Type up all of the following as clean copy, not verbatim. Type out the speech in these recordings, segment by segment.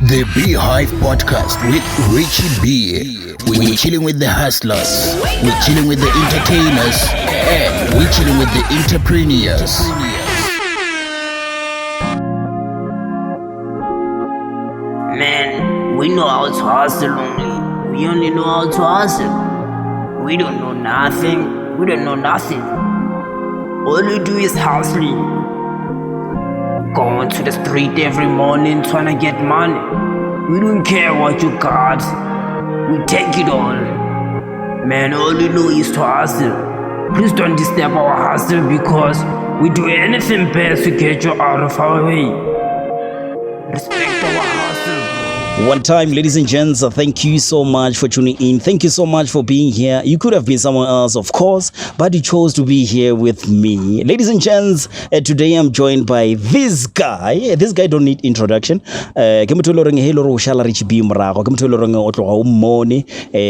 The B-HIVE podcast with Richie B. We're chilling with the hustlers, we're chilling with the entertainers, and we're chilling with the entrepreneurs. Man, we know how to hustle only. We only know how to hustle. We don't know nothing. We don't know nothing. All we do is hustling. Going to the street every morning trying to get money. We don't care what you got. We take it all. Man, all we know is to hustle. Please don't disturb our hustle because we do anything best to get you out of our way. Respect our hustle. One time, ladies and gents, thank you so much for tuning in. Thank you so much for being here. You could have been someone else, of course, but you chose to be here with me. Ladies and gents, today I'm joined by this guy. This guy don't need introduction. Ke motho le reng he lo re o shala Richie B morago. Ke motho le reng o tloga o mmone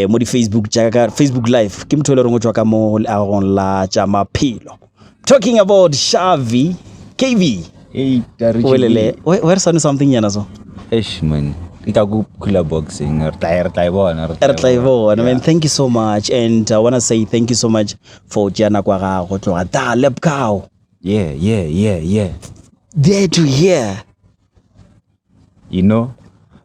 mo di Facebook live. Ke motho le reng o tswa ka mo agong la tsa maphelo. Talking about SHAVHI KV. Hey, Where's something yana so? Eish man. Kula boxing or I mean, thank you so much, and I want to say thank you so much for Jana Kwara Gotlo da Lepkao. Yeah. There to hear. You know,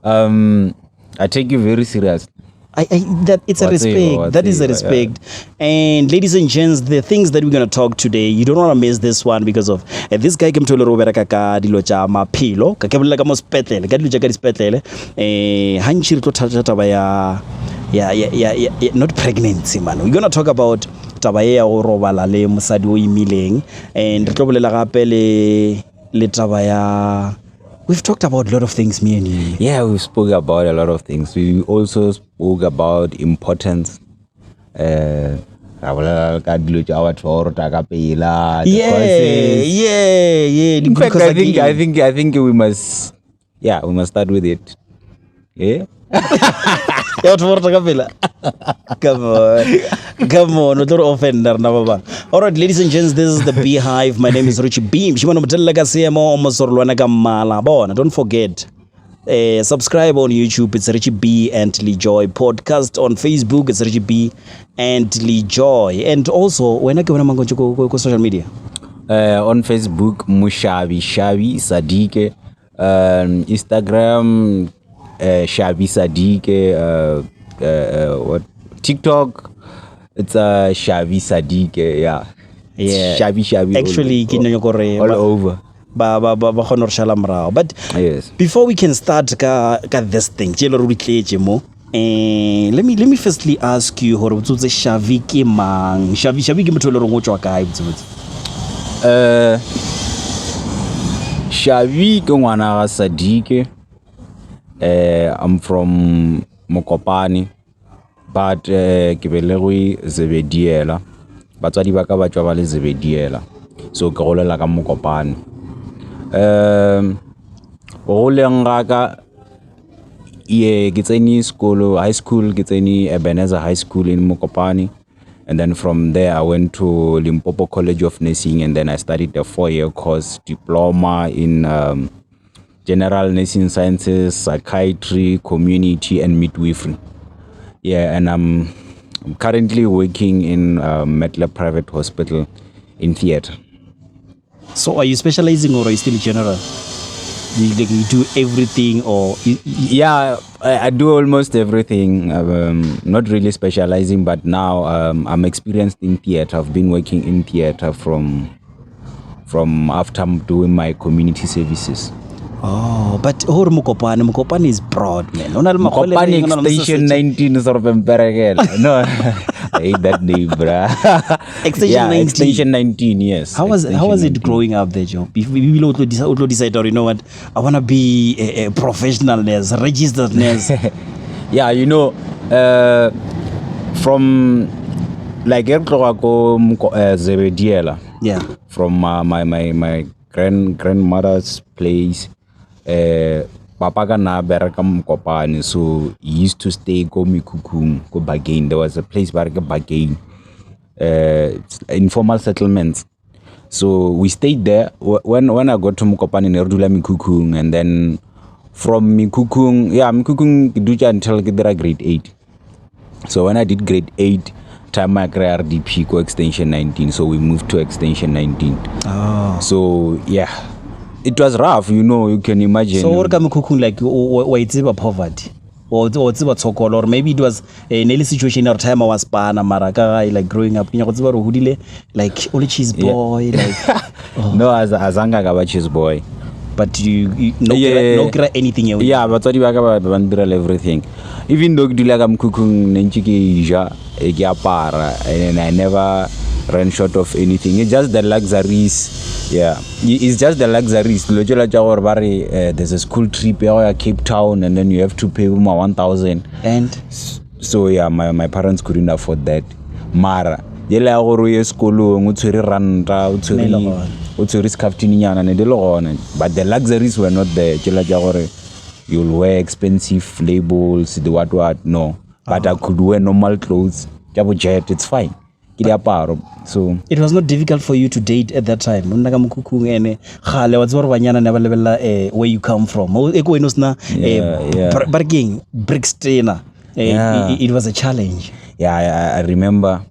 I take you very serious. That it's a respect. That is a respect. Yeah. And ladies and gents, the things that we're gonna talk today, you don't want to miss this one because of this guy came to Robert Kaka Dilocha Mapilo, Kakabla Gamos Petel, Gadlujakas Petel, Hanchir to Tabaya. Yeah, not pregnancy, man. We're gonna talk about Tabaya or Robalale Musadui Miling and Tobela Rapele Letabaya. We've talked about a lot of things, me and you. Yeah, we spoke about a lot of things. We also spoke about importance. Yeah. In fact, I think we must start with it. Yeah. Come on, not offender. All right, ladies and gents, this is the B-HIVE. My name is Richie Beam. Don't forget, subscribe on YouTube. It's Richie B and Lee Joy. Podcast on Facebook. It's Richie B and Lee Joy. And also, when I go on social media, on Facebook, SHAVHI SADIKE. Instagram, SHAVHI SADIKE. What TikTok? It's SHAVHI SADIKE. Yeah. SHAVHI. Actually, all over. But yes. Before we can start this thing, let me firstly ask you, SHAVHI ke mang? SHAVHI ke motho le reng o tswa kae botse? SHAVHI ke ngwana ga Sadike. I'm from Mokopane, but ke belegwe Zebediela. Batswadi ba ka ba tswa ba le Zebediela. So ke golela ka Mokopane. Goleng ga ka ke tseni school, high school ke tseni Ebenezer High School in Mokopane. And then from there, I went to Limpopo College of Nursing, and then I studied a 4-year course, diploma in general nursing sciences, psychiatry, community, and midwifery. Yeah, and I'm currently working in Metla Private Hospital in theater. So are you specializing or are you still general? You do everything or... Yeah, I do almost everything. Not really specializing, but now I'm experienced in theater. I've been working in theater from after doing my community services. Oh, but Mokopane is broad, man. Mokopane Extension 19 is sort of empirical. No, I hate that name, bruh. Extension 19, yes. How was it growing up there, Joe? People decide, or you know what, I want to be a professional nurse, registered nurse. Yeah, you know, from like Zebediela. Yeah. From my grandmother's place. Papa ka na bereka Mokopane, so he used to stay go Mikukung, go Bagain. There was a place where Bagain, informal settlements. So we stayed there. When I got to Mokopane, Nerdula Mikukung, and then from Mikukung ke dutse until ke dira grade 8. So when I did grade 8, time I created RDP ko extension 19, so we moved to extension 19. So yeah, it was rough, you can imagine. So what come Mikukung like it's about poverty or it's about so-called, or maybe it was a nearly situation at time I was pana maraka like growing up like only cheese boy like no azanga ka cheese boy. But you no anything else. Yeah, but what you bandral everything. Even though you like Mikukung nenchiki ija para, and I never ran short of anything. It's just the luxuries. Yeah, it's just the luxuries. There's a school trip here Cape Town, and then you have to pay 1,000. And so yeah, my parents couldn't afford that. Mara, yela go ye skolo ngutsuri ranta utsuri skaftini nyana ne dilo gone, but the luxuries were not there. You'll wear expensive labels, the what no, but I could wear normal clothes. Jet, it's fine. So it was not difficult for you to date at that time. Where you come from. It was a challenge. Yeah, I remember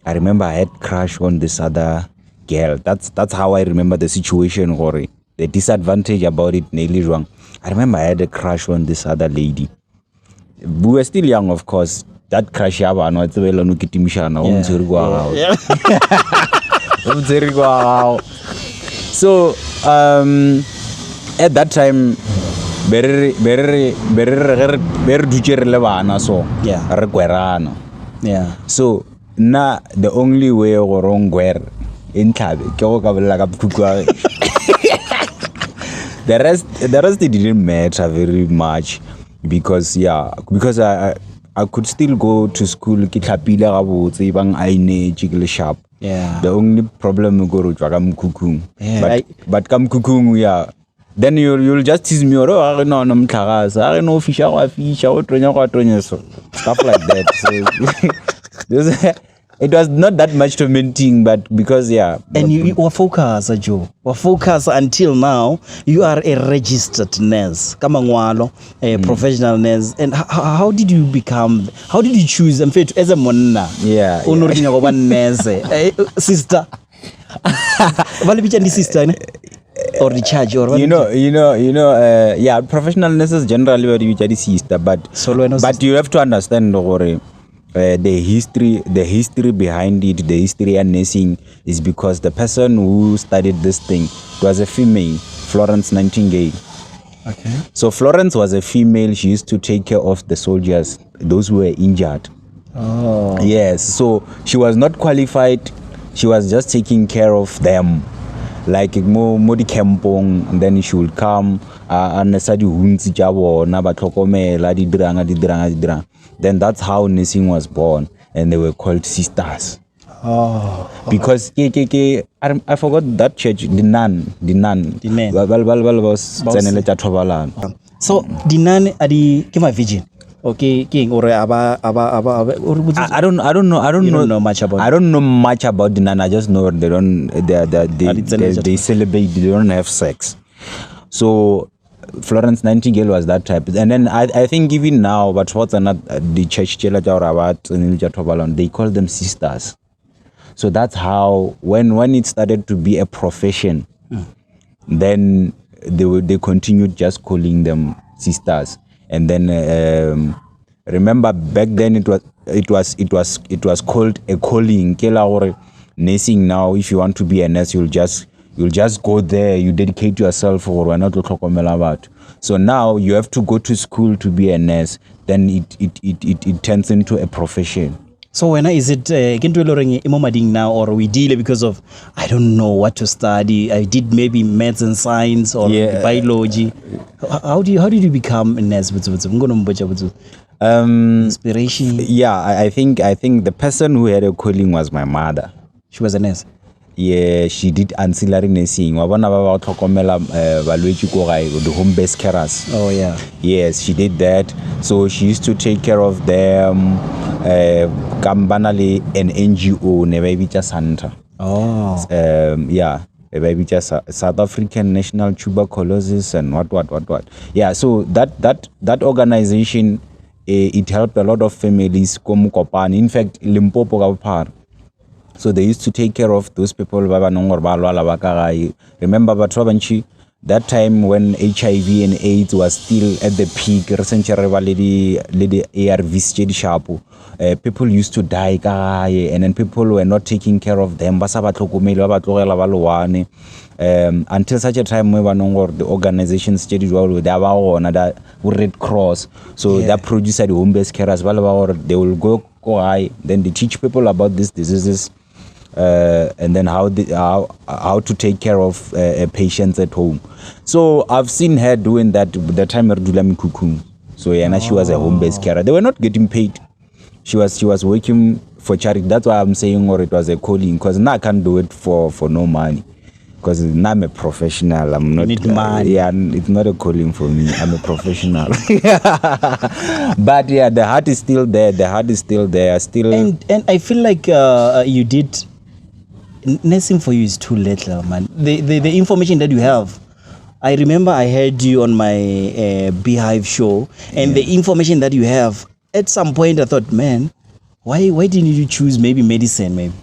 I had crush on this other girl. That's how I remember the situation, Rory. The disadvantage about it, nearly wrong. I remember I had a crush on this other lady. We were still young, of course. That crush yaba no it's well no kitimishana so at that time very so na the only way wrong where in the rest it didn't matter very much because I could still go to school. The only problem we go to Mikukung. But Mikukung, yeah. Then you'll just tease me, I don't know fish, stuff like that. So it was not that much tormenting, but because and you were focused, Joe. Were focused until now. You are a registered nurse, a professional nurse. And how did you become? How did you choose? I'm fair as a monna. Yeah. Sister. Sister. Or the charge or professional nurses generally were usually sister, but you have to understand the history behind it, the history and nursing is because the person who studied this thing was a female, Florence Nightingale. Okay. So Florence was a female. She used to take care of the soldiers, those who were injured. Oh. Yes. So she was not qualified. She was just taking care of them. Like Modi Kempong, and then she would come and then that's how nursing was born, and they were called sisters. Oh. Because I forgot that church, the nun. So the nun are the virgin. Okay, king or I don't know much about. I don't know much about the nun. I just know they celebrate. They don't have sex. So Florence Nightingale was that type, and then I think even now, but what's not the church they call them sisters. So that's how when it started to be a profession, then they continued just calling them sisters. And then remember back then it was called a calling. Nursing now, if you want to be a nurse, you'll just go there, you dedicate yourself or we're not talking about. So now you have to go to school to be a nurse, then it turns into a profession. So when is it now or we deal because of I don't know what to study. I did maybe maths and science or biology. How did you become a nurse? Inspiration. Yeah, I think the person who had a calling was my mother. She was a nurse. Yeah, she did ancillary nursing. The home-based carers. Oh yeah. Yes, she did that. So she used to take care of them. Kambanali an NGO Nevevicha Santa. Oh. Yeah. baby just South African National Tuberculosis and what. Yeah, so that organization, it helped a lot of families ko Mokopane. In fact, Limpopo ka bophara. So they used to take care of those people. Remember, Batwabanchi, that time when HIV and AIDS was still at the peak, people used to die, and then people were not taking care of them. Until such a time when the organizations studied well with the Red Cross. So that produced the home-based care as well. They will go high, then they teach people about these diseases. And then how to take care of patients at home. So I've seen her doing that the time Erdulami Kukung. So she was a home-based carer. They were not getting paid. She was working for charity. That's why I'm saying it was a calling, because now I can't do it for no money. Because now I'm a professional. I'm not. You need money. Yeah, it's not a calling for me. I'm a professional. But yeah, the heart is still there. And I feel like you did. Nursing for you is too late, man. The information that you have, I remember I heard you on my B-HIVE show, and the information that you have, at some point I thought, man, why didn't you choose maybe medicine, maybe?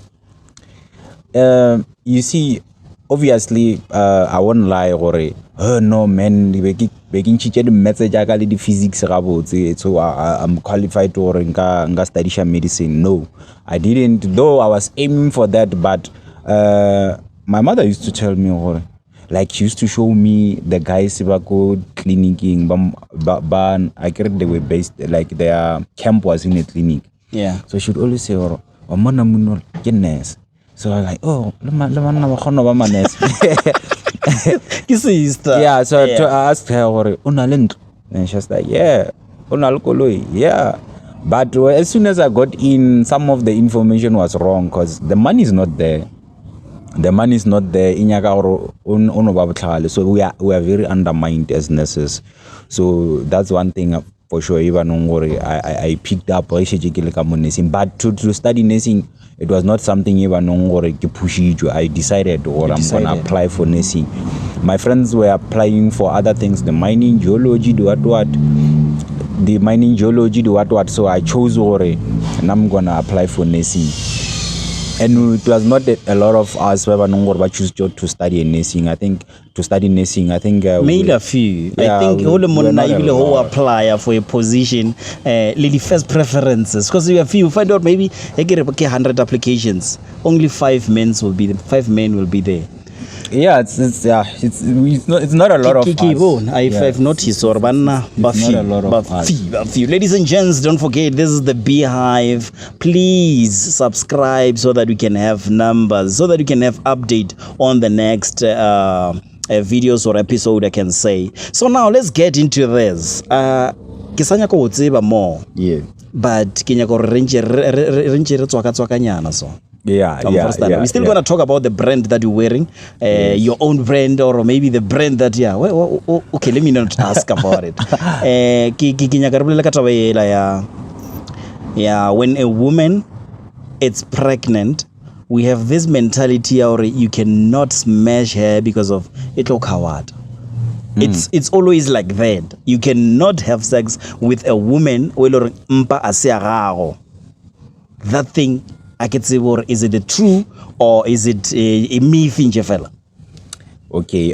You see, obviously, I won't lie, oh no, man, making message the physics, so I'm qualified to study medicine. No, I didn't, though I was aiming for that, but my mother used to tell me, like, she used to show me the guys who go clinicing, but I get they were based, like their camp was in a clinic. Yeah. So she would always say, oh, nurse. So I'm like, oh, nurse. Yeah, so I asked her, and she was like, yeah, yeah. But as soon as I got in, some of the information was wrong because the money is not there. The money is not there. So we are very undermined as nurses. So that's one thing for sure. Even I picked up, but to study nursing, it was not something even I decided I'm gonna apply for nursing. My friends were applying for other things, the mining, geology, the mining, geology, so I chose and I'm gonna apply for nursing. And it was not a lot of us who choose to study nursing. I think maybe a few. Yeah, I think all the who apply for a position, the first preferences, because you find out maybe 100 applications, only 5 men will be there. Yeah, it's not a lot of us. I've noticed, or ladies and gents, don't forget, this is the B-HIVE. Please subscribe so that we can have numbers, so that we can have update on the next videos or episode, I can say. So now let's get into this. Kisanya ko tseba more. Yeah. But kinya ko renjere tswaka nyana so. Yeah. We're still going to talk about the brand that you're wearing, your own brand, or maybe the brand that, okay, let me not ask about it. When a woman is pregnant, we have this mentality, or you cannot smash her because of it look hard. It's always like that. You cannot have sex with a woman. That thing, I can say, well, is it the true or is it a myth in Jeffella? Okay,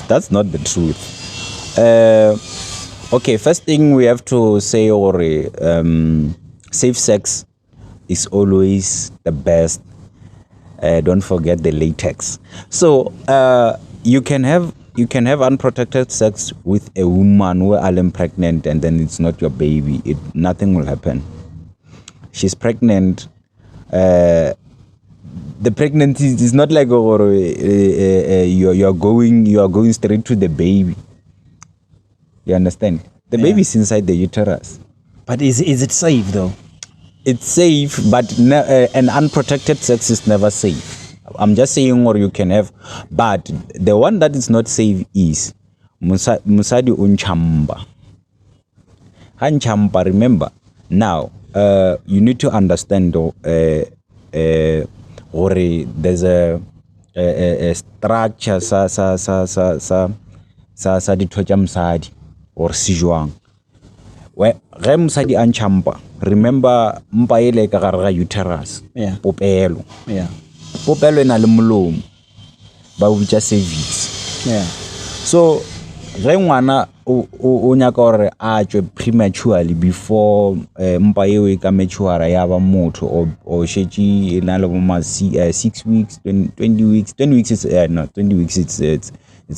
that's not the truth. Okay, first thing we have to say, safe sex is always the best. Don't forget the latex. So you can have unprotected sex with a woman who is pregnant, and then it's not your baby. Nothing will happen. She's pregnant. The pregnancy is not like you are going straight to the baby. You understand? The baby is inside the uterus. But is it safe though? It's safe, but an unprotected sex is never safe. I'm just saying, or you can have, but the one that is not safe is musadi unchamba. Hanchamba. Remember now. You need to understand, there's a structure sa ditho tša mosadi or sejwang. Ge mosadi a ntšhampa, remember mpa ele ka gare ga uterus, popelo. Popelo e na le molomo, ba o bitša cervix. So ge ngwana o nyaka gore a tšwe prematurely before mpa eo e ka mature ya ba motho o šetše e na le boma 6 weeks, 20 weeks. 20 weeks is not 20 weeks, it's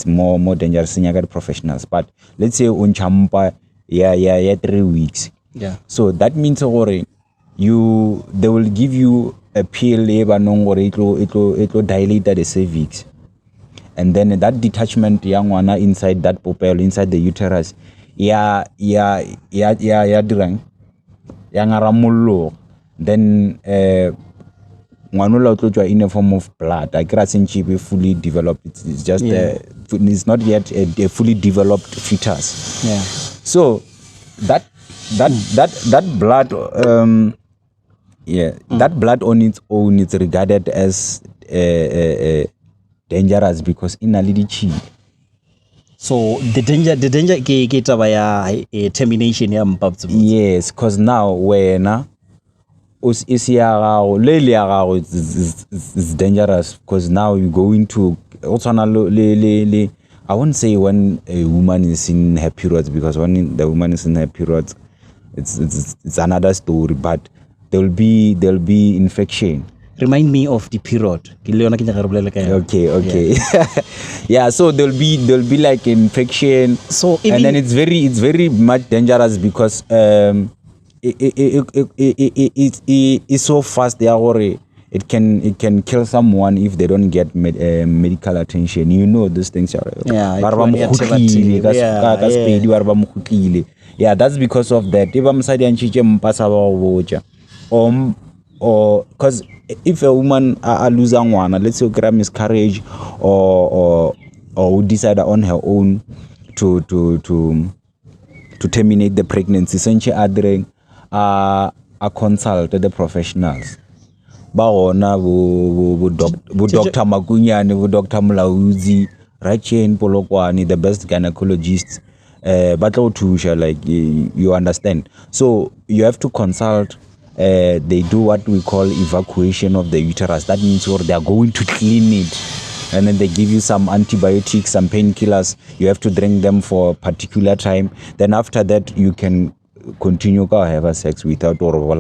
more dangerous in your professionals, but let's say on champa yeah 3 weeks. So that means they will give you a pill it will dilate the cervix, and then that detachment young one inside that popel inside the uterus dirang yangaramullo, then in a form of blood. I can't fully developed. It's just it's not yet a fully developed fetus. So that blood, that blood on its own is regarded as dangerous because in a little cheap. So the danger get a termination. Yes, because now when it's dangerous because now you go into also I won't say when a woman is in her periods, because when the woman is in her periods it's another story, but there'll be infection. Remind me of the period. Okay. Yeah, so there'll be like infection. So and then it's very much dangerous because it's so fast it can kill someone if they don't get medical attention. You know these things. Yeah, that's because of that. Or because if a woman loses one, let's say a miscarriage or decide on her own to terminate the pregnancy, essentially a consult the professionals. Baona Dr. Magunyani, Dr. Mlauzi, Rachen Polokwani, the best gynecologists, battle to like you understand. So you have to consult. They do what we call evacuation of the uterus. That means they are going to clean it, and then they give you some antibiotics, some painkillers. You have to drink them for a particular time. Then after that, you can continue to have sex without or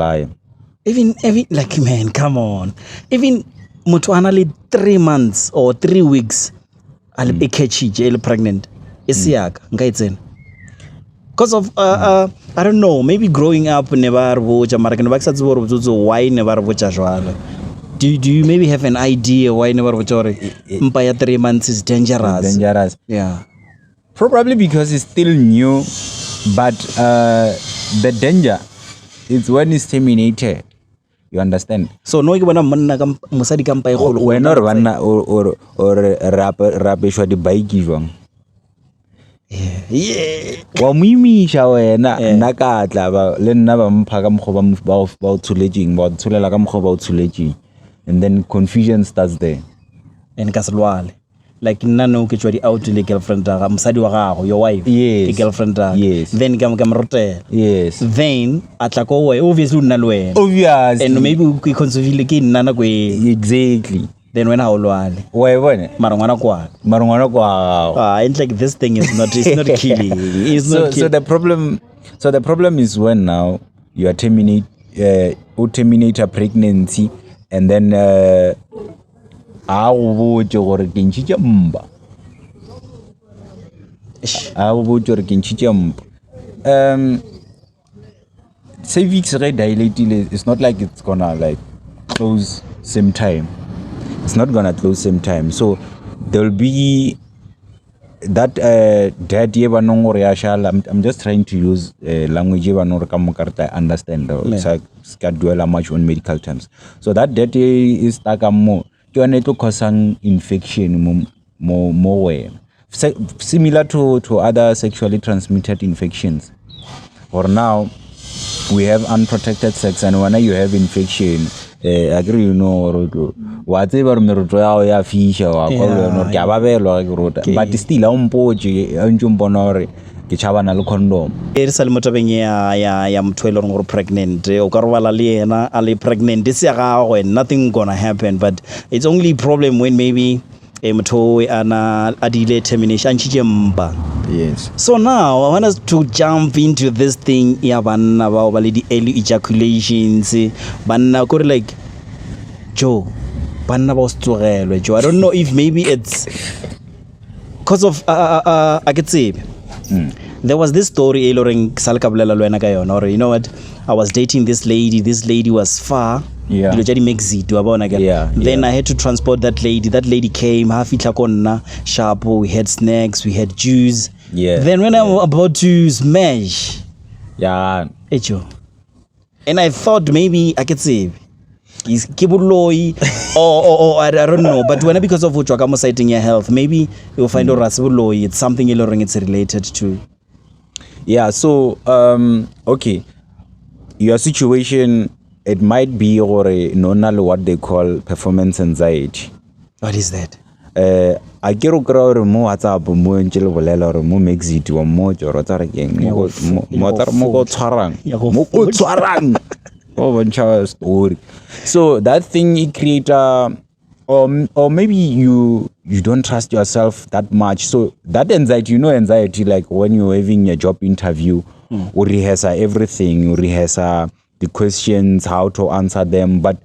even like, man, come on. Even mutuanally 3 months or 3 weeks I'll be pregnant. Because of I don't know, maybe growing up never why never do you maybe have an idea why never 3 months is dangerous? Yeah. Probably because it's still new, but the danger is when it's terminated. You understand? So no when musadi kampa or rapeshwa di bike jwang. Wa muimisha wena nna ka tla ba le nna ba mpha ka mkhoba ba utsulejing ba utsulela ka mkhoba utsulejing, and then confusion starts there. And kaslwale like nano ke tswa di out le girlfriend ga mosadi wa gago, your wife, yes, girlfriend ga, yes, then ka mrotela, yes, then atla ko we obviously nna le wena, obviously, and maybe ku consovile ke nna na kwe exactly. Then when how lwale wa ibone mara ngwana kwa and like this thing is not it's not killing. It's not so the problem is when now you are terminate a pregnancy, and then cervix dilated. It's not like it's gonna like close same time. It's not gonna close same time. So there'll be that dead. I'm just trying to use language I understand. So I dwell much on medical terms. So that dead is like more causing infection more way. Similar to other sexually transmitted infections. For now, we have unprotected sex, and when you have infection, agree, you know, whatever meruto yao ya fisha wa kwa kya babelo ke but still a umpoje anjumbona hore ke chaba na le condom e re sa le motabeng ya motho e le gore pregnant o ka robala le yena a le pregnant se ya gagwe, nothing gonna happen, but it's only problem when maybe motho ana adile termination antshije mba. Yes. So now I want us to jump into this thing ya banna ba ba le di early ejaculations, banna go like Joe, banna ba stogelo Joe. I don't know if maybe it's because of I could say there was this story eloring salkabulela lwena ka yona, or you know what, I was dating this lady was far. Yeah. Then I had to transport that lady came half itla sharp, we had snacks, we had juice. Then when I'm about to smash, echo, and I thought maybe I could say is kibuloi or I don't know, but when because of what you're citing your health, maybe you'll find rasibuloi, it's something it's related to. Yeah, so okay, your situation, it might be or what they call performance anxiety. What is that? I get a crowd mo WhatsApp mo entshele bolela or mo exit wa mo joro tsa re keng mo go tshwarang o bontsha story. So that thing it create or maybe you don't trust yourself that much. So that anxiety, anxiety like when you're having a job interview, you rehearse everything, you rehearse the questions, how to answer them, but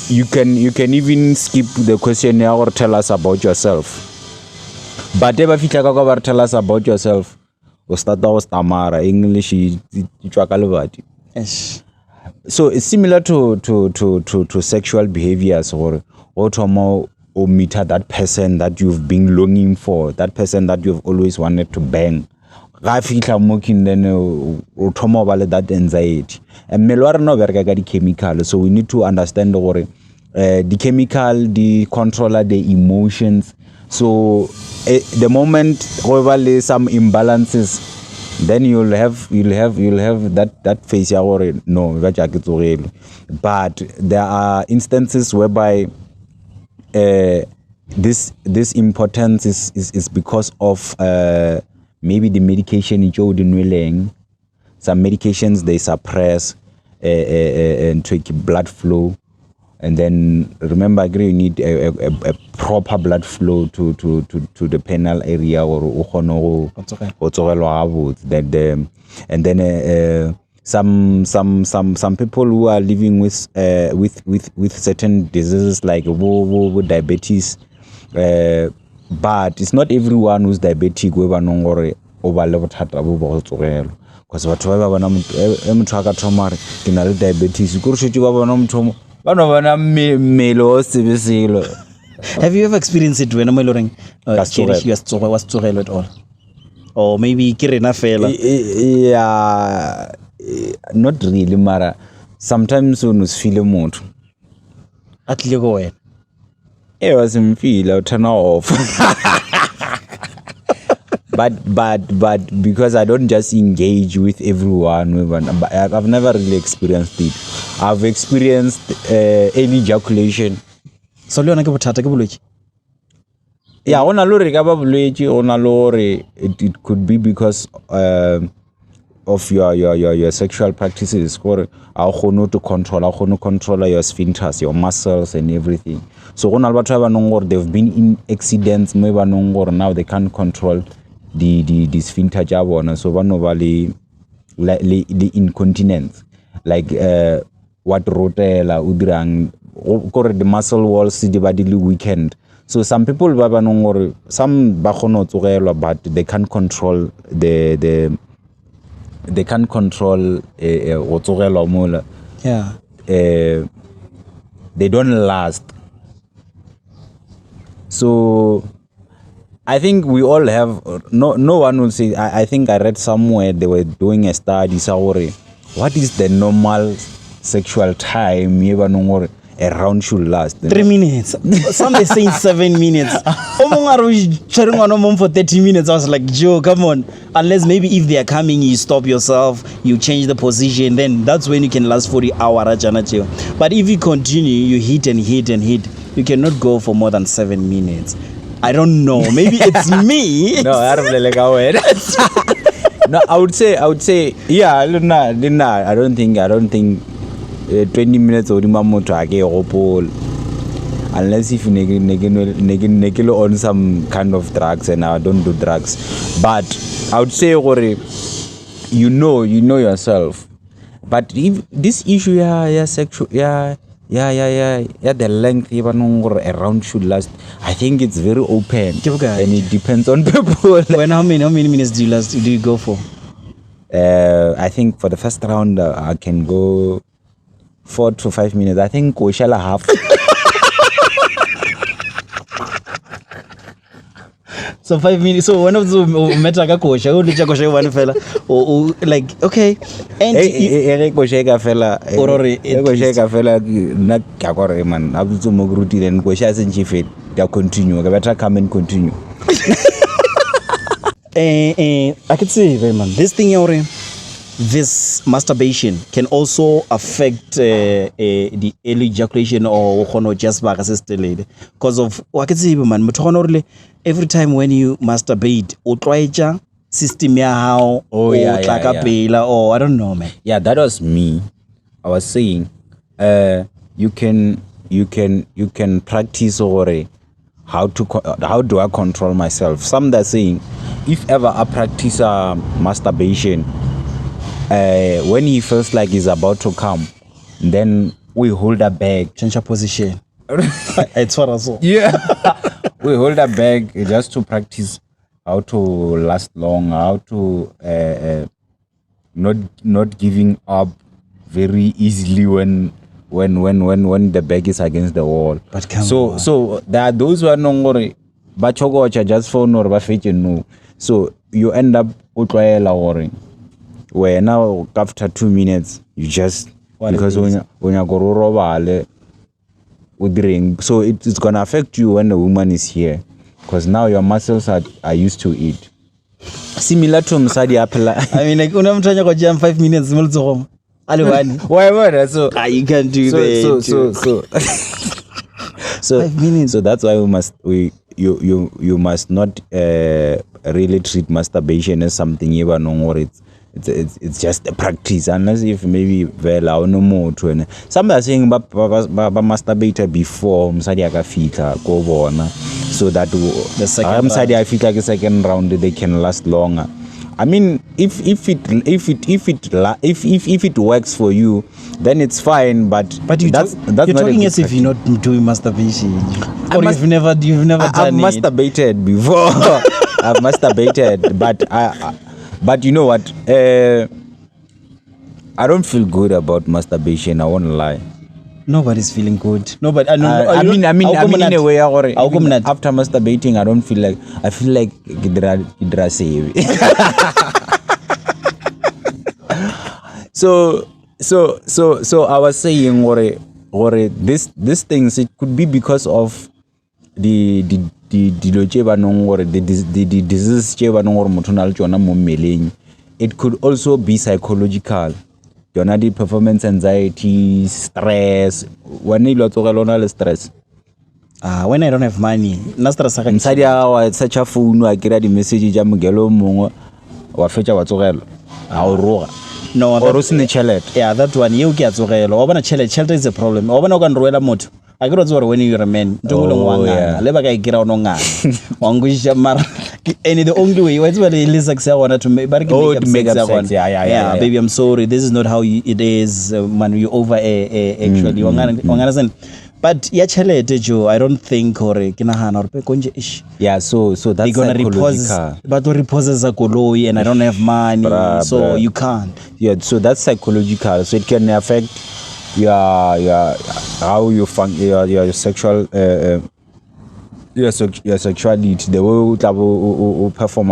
you can even skip the questionnaire or tell us about yourself. But if you tell us about yourself, English. Yes. So it's similar to sexual behaviors or meet that person that you've been longing for, that person that you've always wanted to bang. Then that anxiety. And no chemical, so we need to understand the chemical, the controller, the emotions. So the moment however some imbalances, then you'll have that phase or no, but there are instances whereby this importance is because of maybe the medication in some medications they suppress and take blood flow, and then remember you need a proper blood flow to the penile area or and then some people who are living with certain diseases like diabetes, but it's not everyone who's diabetic because whatever diabetes have you ever experienced it when I'm was at all? Or maybe kirena fela? Yeah, not really, Mara. Sometimes when you feel a mood. At you go ahead. It was in feel, I'll turn off. But because I don't just engage with everyone, I've never really experienced it. I've experienced early ejaculation. So you want yeah, it could be because of your sexual practices, or how to control your sphincters, your muscles and everything. So they've been in accidents, now they can't control the sphincter jabona. So one of the incontinence, like what rotella udrang, or the muscle walls the body weakened. So some people some but they can't control they can't control yeah. They don't last. So I think we all have no one will say. I think I read somewhere they were doing a study. What is the normal sexual time? a round should last. 3 minutes. Some are saying 7 minutes. For 30 minutes. I was like, Joe, come on. Unless maybe if they are coming, you stop yourself, you change the position, then that's when you can last 40 hours. But if you continue, you hit and hit and hit, you cannot go for more than 7 minutes. I don't know. Maybe it's me. No, I don't like how it. No, I would say, yeah, I don't think 20 minutes or unless if you on some kind of drugs, and I don't do drugs. But I would say, you know yourself. But if this issue, sexual, the length even around should last. I think it's very open, and it depends on people. How many minutes do you go for? I think for the first round, I can go 4 to 5 minutes. I think we shall have. So 5 minutes. So one of the metaka kosha, only chakosha one fella, or like okay. And fella, not kakore man. Abzu mogruti then kosha senchifet. They continue. Better come and continue. I could say, man, this thing, this masturbation can also affect the early ejaculation or just delayed because of man. Every time when you masturbate, or system how or I don't know, man. Yeah, that was me. I was saying, you can practice already. How do I control myself? Some that saying, if ever I practice masturbation, when he feels like he's about to come, then we hold a bag. Change your position. It's what I saw. Yeah. We hold a bag just to practice how to last long, how to not giving up very easily when the bag is against the wall. But so there are those who are not bachogocha just for no no. So you end up worrying. Where now after 2 minutes you just because when you go with the ring, so it's gonna affect you when the woman is here, because now your muscles are used to it. Similar to Msadi Apela. I mean, like unamtanya kwa jam 5 minutes mulzo. Why so you can't do that. So 5 minutes. So that's why you must not really treat masturbation as something you know, or it's just a practice, unless if maybe vela no more to. Some are saying ba masturbate before msadi akafika ko bona, so that the second round they can last longer. I mean, if it works for you, then it's fine. But that's you're not talking as if you're not doing masturbation, or you've never done I've masturbated before. I've masturbated, but you know what? I don't feel good about masturbation. I won't lie. Nobody's feeling good. Nobody. I mean, in a way, after masturbating, I don't feel like. I feel like Gidra save. So I was saying, this things, it could be because of the disease. It could also be psychological. The performance anxiety, stress. When you lot stress. When I don't have money, inside our such a phone, I get the message jam gelo mongo wa fecha wa tsogelo. No, yeah, that one you get shelter is a problem. Moto. I got to when you're a man. Don't never get out on and the only way it's what Lisa wanted to make yeah, baby, I'm sorry. This is not how it is when you over actually. But Joe, I don't think yeah, so that's they're gonna repose, but the reposes are goloi and I don't have money, so you can't. Yeah, so that's psychological. So it can affect your how you function, your sexual your sexuality, the way you perform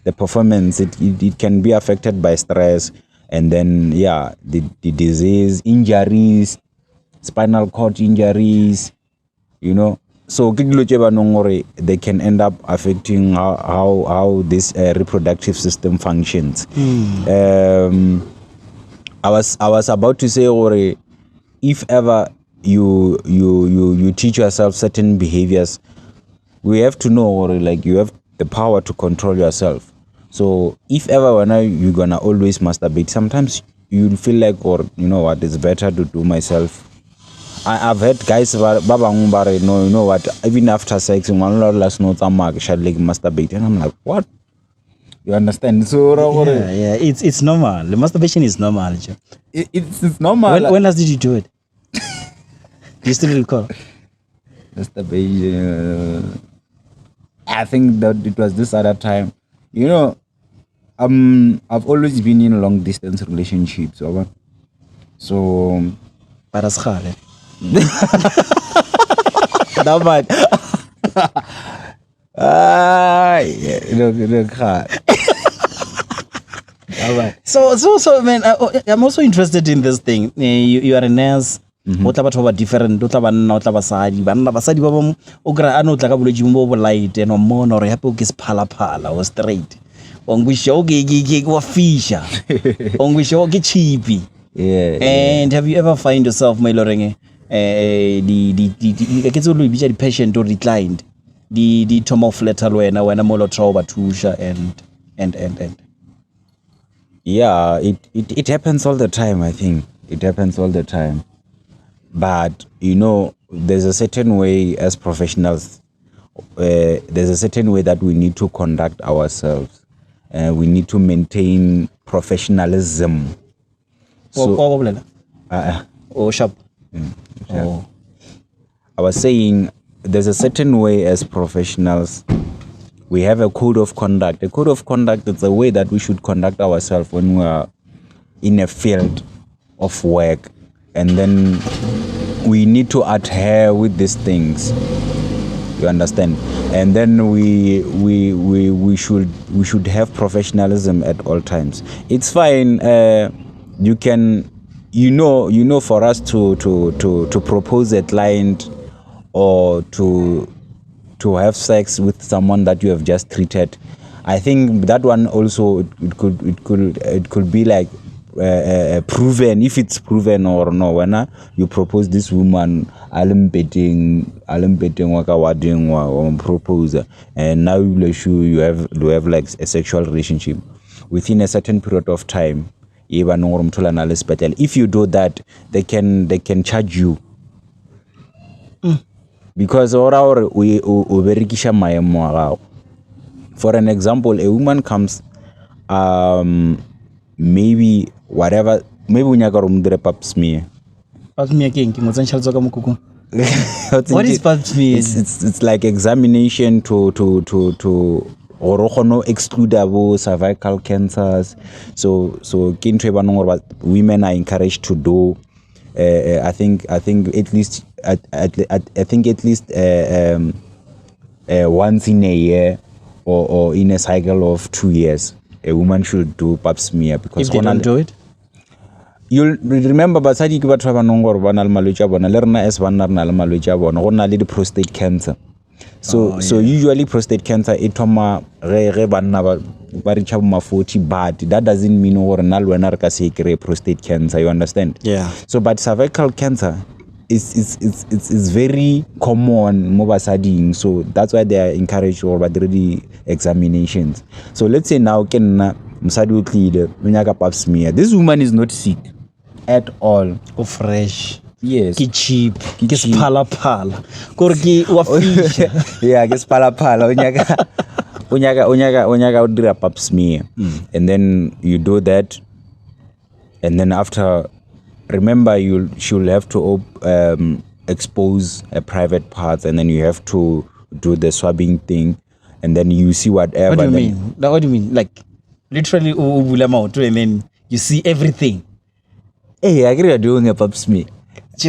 the performance. It can be affected by stress, and then the disease, injuries. spinal cord injuries, you know. So they can end up affecting how this reproductive system functions. I was about to say, if ever you teach yourself certain behaviors, we have to know, like, you have the power to control yourself. So if ever when you're gonna always masturbate, sometimes you'll feel like, you know what, it's better to do myself. I've heard guys, you know what, even after sex, one last note, I'm shall like masturbate, and I'm like, what? You understand? So yeah, it's normal. The masturbation is normal. It's normal. When last did you do it? Do you still recall? Masturbation. I think that it was this other time. You know, I've always been in long distance relationships, so. Paraschale. No, but. So man, I'm also interested in this thing. You are a nurse. What about different? What about not basadi? Basadi babam okra ano tla ka boledi mo bo light and mono re hape o ke sphala or straight. Ongwisho ke wa fisha. Ongwisho ke cheapy. Yeah. And have you ever find yourself mailorenge the ke tso lo bitsa di patient or declined the tomofletal wena mo lo troba tusha and yeah, it happens all the time. I think it happens all the time. But, you know, there's a certain way as professionals, there's a certain way that we need to conduct ourselves. We need to maintain professionalism. Sharp. I was saying there's a certain way as professionals. We have a code of conduct. A code of conduct is the way that we should conduct ourselves when we are in a field of work. And then we need to adhere with these things. You understand? And then we should have professionalism at all times. It's fine. You can, you know, for us to propose a client or to have sex with someone that you have just treated. I think that one also it could be like. Proven, if it's proven or no. When you propose this woman, alam betting waka wading wa propose, and now you have like a sexual relationship within a certain period of time. If you do that, they can charge you. Because we for an example, a woman comes maybe unyaka rumdire pap smear. Pap smear king ngotsantshaltsa ka mokuku. What is pap smear? It's like examination to or exclude cervical cancers. So women are encouraged to do. I think at least once in a year or in a cycle of 2 years. A woman should do pap smear, because if they don't do it, you'll remember basadi ke batho ba nongor ba na le malwetse a bona le rena as banna rena le malwetse a bona go na le prostate cancer. So usually prostate cancer it thoma re banna ba re tshaba ma 40, but that doesn't mean gore na le wena re ka se kry prostate cancer. You understand? Yeah. So but cervical cancer is very common mo basading, so that's why they are encouraged or but the examinations. So let's say now kenna msadi o tlile o nyaka pap smear. This woman is not sick at all. O fresh. Yes. Ke cheap. Ke sphala gore ke wa fisha. Yeah, ke sphala unyaka o dira pap smear. And then you do that, and then after, remember, she'll have to expose a private parts, and then you have to do the swabbing thing, and then you see whatever. What do you mean? What do you mean? Like literally, and then you see everything. Hey, I agree you're doing a pap smear.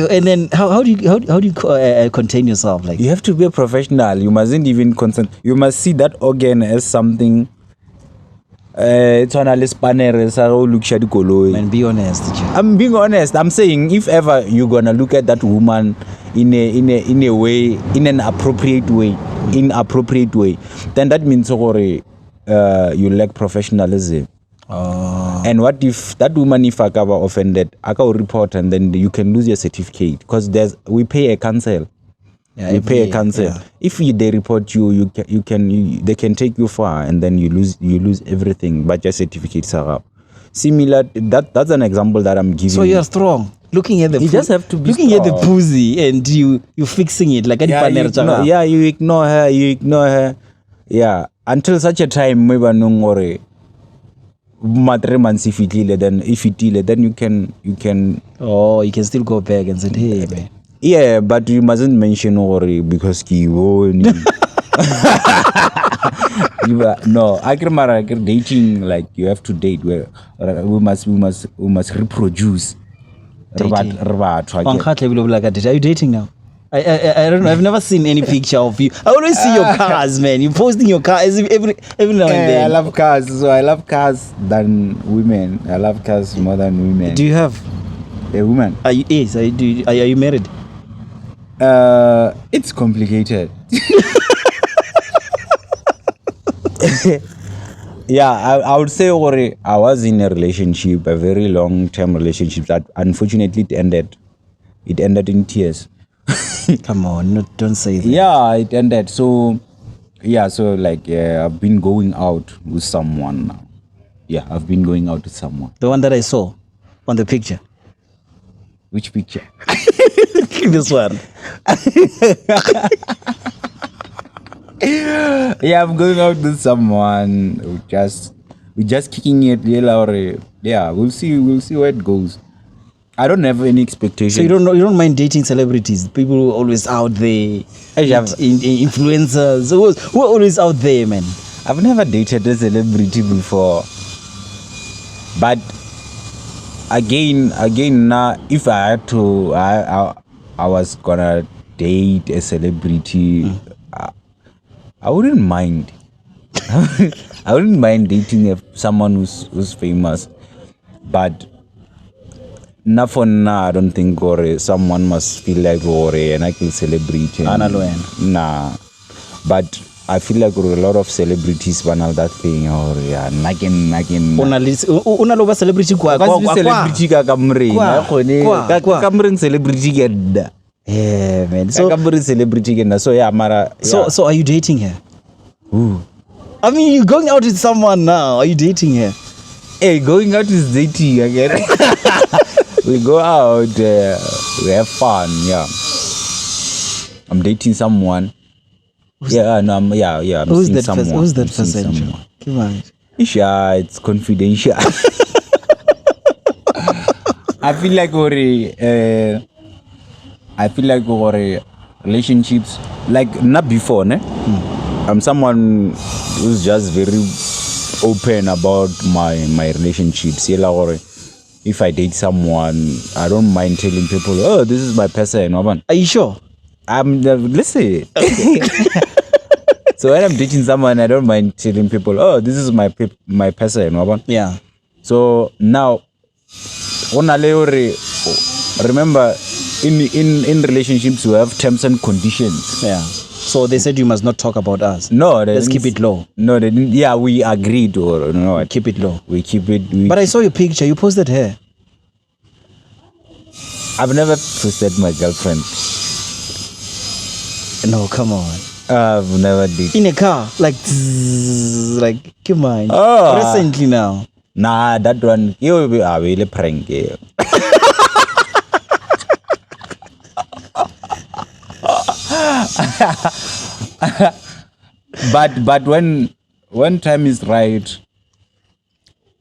And then how do you contain yourself? Like, you have to be a professional. You mustn't even consent. You must see that organ as something It's on a spanner so look at the Man, be honest. I'm being honest. I'm saying if ever you're gonna look at that woman in a way, in an appropriate way, then that means you lack professionalism. And what if that woman, if I got offended, I can report and then you can lose your certificate because we pay a cancel. Yeah, we pay a cancel. Yeah. If they report you, they can take you far and then you lose everything, but your certificates are up. Similar, that's an example that I'm giving. So you're strong. Looking at the you just have to be looking strong. at the pussy and you fixing it like you ignore her. Yeah, until such a time maybe no then if it then you can you can still go back and say, hey man. Yeah, but you mustn't mention Ori because no, I can dating like you have to date where we must reproduce. Are you dating now? I don't know. I've never seen any picture of you. I always see your cars, man. You posting your car every now and then. I love cars, so I love cars than women. I love cars more than women. Do you have a woman? Are you married? It's complicated. Yeah, I would say I was in a relationship, a very long-term relationship that unfortunately it ended in tears. Come on, don't say that. Yeah, it ended. So I've been going out with someone now. Yeah, I've been going out with someone. The one that I saw on the picture. Which picture? This one. Yeah, I'm going out with someone. We're just kicking it. Yeah, we'll see where it goes. I don't have any expectations. So you don't mind dating celebrities? People always out there. Influencers. Who are always out there, man? I've never dated a celebrity before. But again, now if I had to, I was gonna date a celebrity. I wouldn't mind. I wouldn't mind dating someone who's famous, but not for now. I don't think someone must feel like and I can celebrate. Nah, but I feel like a lot of celebrities banal that thing nagging. Una celebrity celebrity get. Yeah, man. So are you dating her? Ooh. I mean, you're going out with someone now. Are you dating her? Hey, going out is dating again. We go out, we have fun. Yeah, I'm dating someone. I'm Who's seeing that someone. Who's that person? Come on. It's confidential. I feel like relationships, like not before, ne? I'm someone who's just very open about my relationships. If I date someone, I don't mind telling people, oh, this is my person. Are you sure? Listen. Okay. So when I'm dating someone, I don't mind telling people, oh, this is my person. Yeah. So now, remember, in relationships, we have terms and conditions. Yeah. So they said you must not talk about us. No, let's keep it low. No, they didn't. Yeah, we agreed Keep it low. We keep it. But I saw your picture. You posted her. I've never posted my girlfriend. No, come on. I've never did. In a car, like come on. Oh, recently now. Nah, that one. You will be really prank. but when time is right,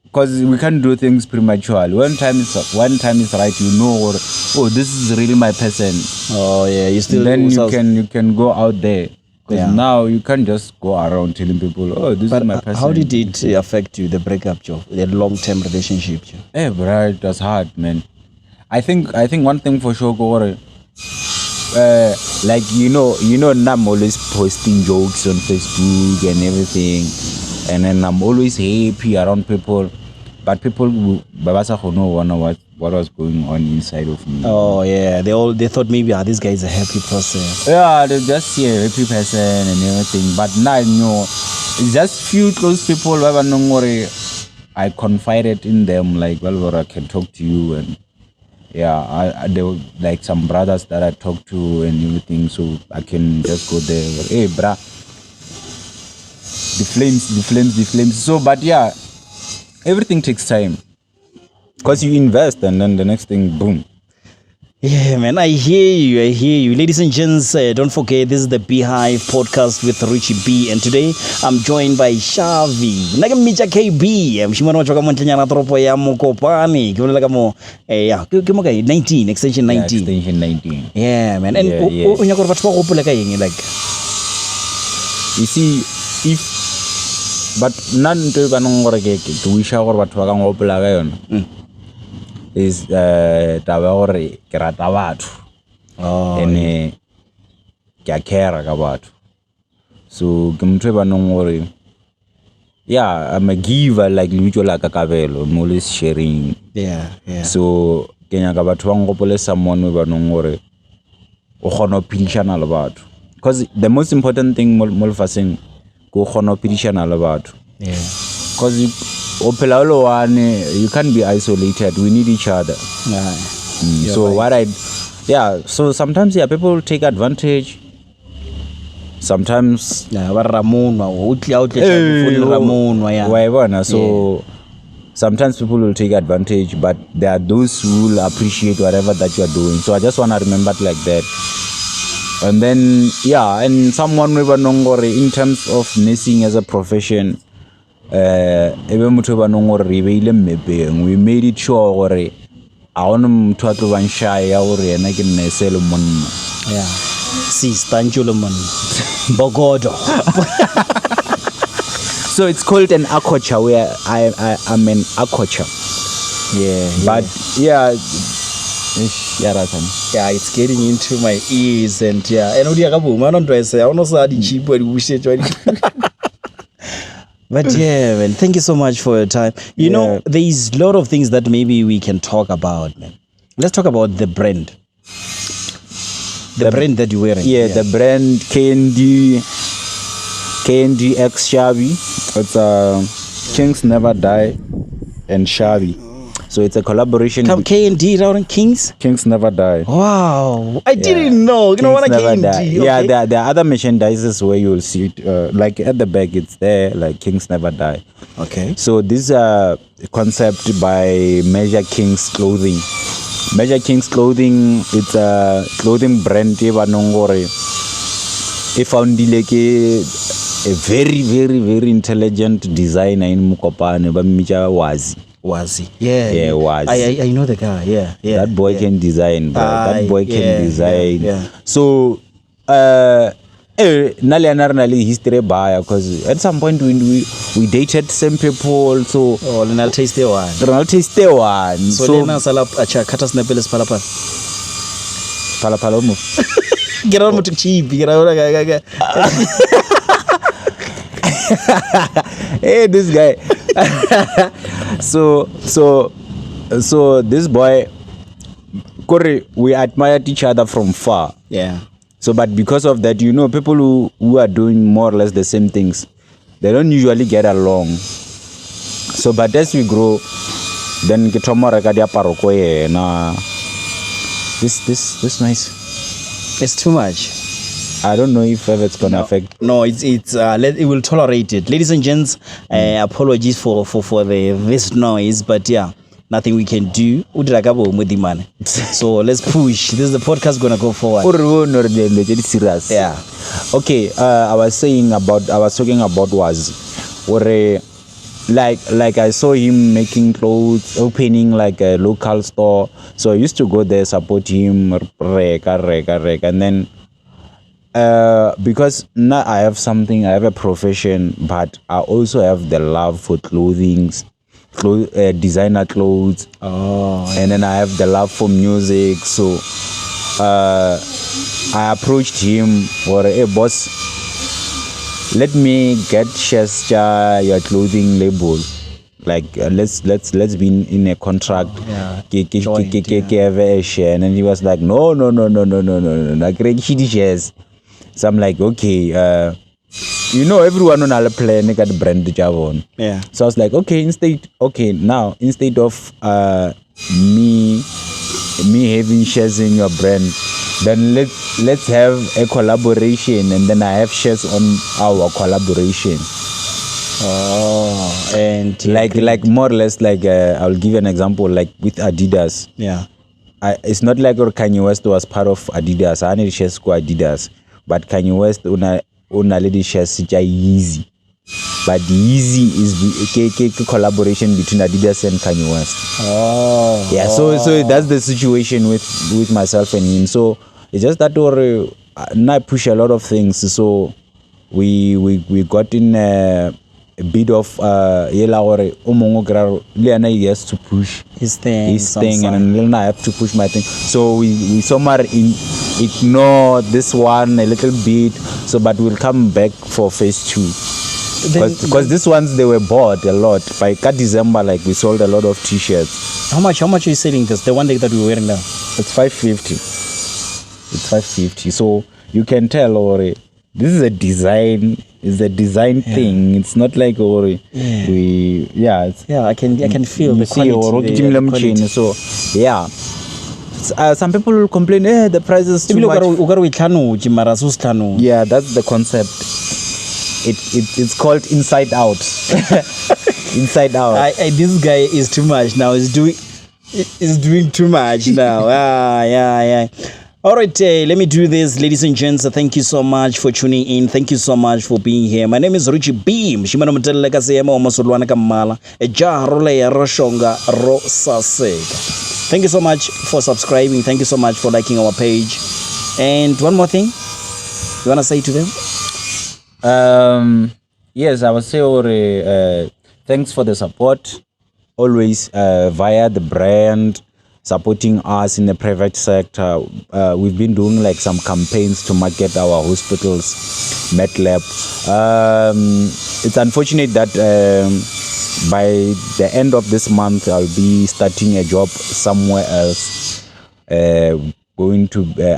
because we can't do things prematurely. When time is right, this is really my person. Oh yeah, then you can go out there. Because now you can't just go around telling people, oh, this is my person. How did it affect you, the breakup, Joe? The long-term relationship, Joe? Hey, bro, it was hard, man. I think one thing for sure, like now I'm always posting jokes on Facebook and everything. and then I'm always happy around people, but people babasa know what was going on inside of me. Oh yeah, they thought maybe this guy is a happy person. Yeah, they just see a happy person and everything, but now I know it's just few close people who I confided in them, like, well, I can talk to you, and yeah, they were like some brothers that I talk to and everything, so I can just go there. Hey, brah, the flames. So, but yeah, everything takes time, because you invest and then the next thing, boom. Yeah, man, I hear you. Ladies and gents, don't forget, this is the B-HIVE podcast with Richie B, and today I'm joined by Shavi. Nagamija KB. Mshimano wachoka mwantanyana tropo ya Mokopane. Kimo like mo, yeah, kimo kay 19, extension 19. Yeah, extension 19. Yeah, man. And unyakor vatwa kupula kay like. You see, if, but none to banongore keke, to wish our vatwa kang opula kayon. Is taba gore ke rata batho ene ke a care ka batho, so ke motho ba nong gore yeah, I'm a giver, like lucho la kakabelo, I'm always sharing. Yeah. So ke nyaka batho ba ngopole someone ba nong gore o kgona phidishana le batho, because the most important thing mo lefaseng go kgona phidishana le batho. Yeah, because you can't be isolated. We need each other. So right. So sometimes people take advantage. Sometimes so sometimes people will take advantage, but there are those who will appreciate whatever that you are doing. So I just want to remember it like that. And then and someone in terms of nursing as a profession, we made it sure gore a ona motho a tlo bang shy gore ena ke nne selo monna. Yeah, sistanjulo mon bogodo. So it's called an aquature, where I'm an aquature. But it's getting into my ears, and But yeah, man, thank you so much for your time. You know, there's a lot of things that maybe we can talk about, man. Let's talk about the brand. The brand that you're wearing. The brand KND X SHAVHI. It's Kings Never Die and SHAVHI. So it's a collaboration. KND around Kings? Kings Never Die. Wow. I didn't know. You know what I KND? Okay. Yeah, there are other merchandises where you'll see it. Like at the back, it's there, like Kings Never Die. Okay. So this is a concept by Measure Kings Clothing. Measure Kings Clothing, it's a clothing brand. If found like a very, very, very intelligent designer in Mokopane, but Mija Wazi. Wazi. Wazi. I know the guy. Yeah. That boy can design, bro. That boy can design. Yeah. So, Nali history buyer, because at some point we dated same people. So I'll taste the one. So Lena salap acha kata snapeles palapa. Palapalomo. Get on to cheap. Get out. Hey, this guy. So this boy, Corey, we admired each other from far. Yeah. So, but because of that, people who are doing more or less the same things, they don't usually get along. So, but as we grow, then this nice. It's too much. I don't know if it's gonna affect. No, it will tolerate it. Ladies and gents, apologies for this noise, but nothing we can do. So let's push. This is the podcast gonna go forward. Yeah. Okay. I was talking about was like I saw him making clothes, opening like a local store. So I used to go there, support him, and then. Because now I have a profession, but I also have the love for designer clothes. And then I have the love for music. So I approached him for a boss. let me get shares your clothing label. Like let's be in a contract. Have a share. And then he was like, no. I create shitty shares. So I'm like, okay, everyone on our plan got brand Javon. Yeah. So I was like, okay, instead of me having shares in your brand, then let's have a collaboration, and then I have shares on our collaboration. Oh, and like more or less like I'll give you an example, like with Adidas. Yeah. It's not like Kanye West was part of Adidas. I need shares for Adidas, but Kanye West una lady shares Yeezy. But the Yeezy is a collaboration between Adidas and Kanye West. Oh. Yeah. So that's the situation with myself and him. So it's just that I push a lot of things. So we got in a bit of he has to push his thing, and then I have to push my thing. So we somewhere ignore this one a little bit. So but we'll come back for phase 2. Because these ones, they were bought a lot. By December, like we sold a lot of t-shirts. How much are you selling this? The one that we're wearing now? It's 550. It's 550. So you can tell already. This is a design. It's a design thing. It's not like I can feel the quality. So yeah. Some people will complain, the price is too much. Yeah, that's the concept. It's called inside out. Inside out. This guy is too much now. He's doing too much now. Yeah. All right, let me do this, ladies and gents. Thank you so much for tuning in. Thank you so much for being here. My name is Richie Beam. Shimano mutele kasema omasolwana kamala. Ejarole ya roshonga rosasega. Thank you so much for subscribing. Thank you so much for liking our page. And one more thing, you wanna say to them? Yes, I would say thanks for the support. Always via the brand supporting us in the private sector. We've been doing like some campaigns to market our hospitals, MedLab. It's unfortunate that by the end of this month I'll be starting a job somewhere else. I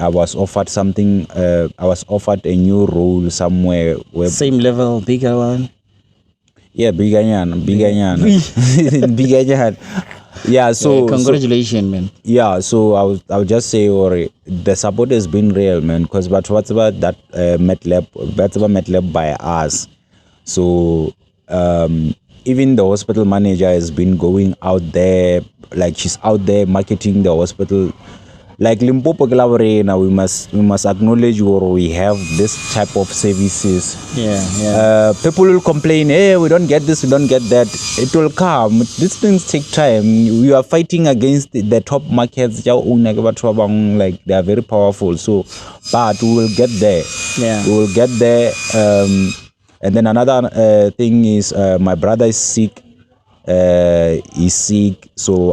was offered something. I was offered a new role somewhere. Same level, bigger one. Yeah, bigger. Yeah, so congratulations, man. Yeah, so I would just say, the support has been real, man. Because but what's about that MedLab by us? So even the hospital manager has been going out there, like she's out there marketing the hospital. Like Limpopo Glavarena, we must acknowledge we have this type of services. Yeah. People will complain, hey, we don't get this, we don't get that. It will come. These things take time. We are fighting against the top markets. Like they are very powerful. So, but we will get there. Yeah. We will get there. And then another thing is my brother is sick. He's sick, so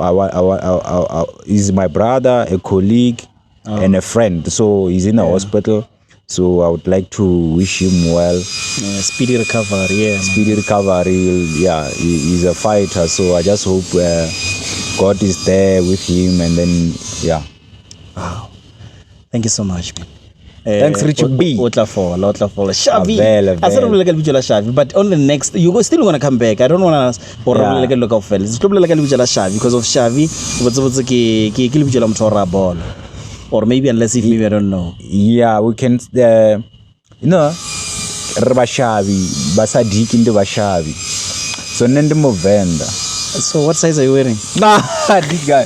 he's my brother, a colleague, and a friend. So he's in a hospital. So I would like to wish him well. Speedy recovery. Speedy recovery. Yeah, he's a fighter. So I just hope God is there with him, and then Wow. Thank you so much, man. Thanks, Richard B. SHAVHI. I said like SHAVHI, but on the next, you still gonna come back. I don't wanna like look of fellas. It's probably like SHAVHI because of SHAVHI. Or maybe unless if maybe I don't know. Yeah, we can. Bashavi, Basadike in the Bashavi. So Nende Movenda. So what size are you wearing? Nah, this guy.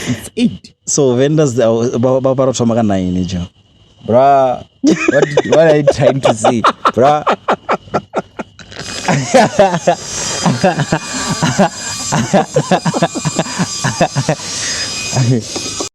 It's 8. So vendors about 9, bruh. What are you trying to say, bruh?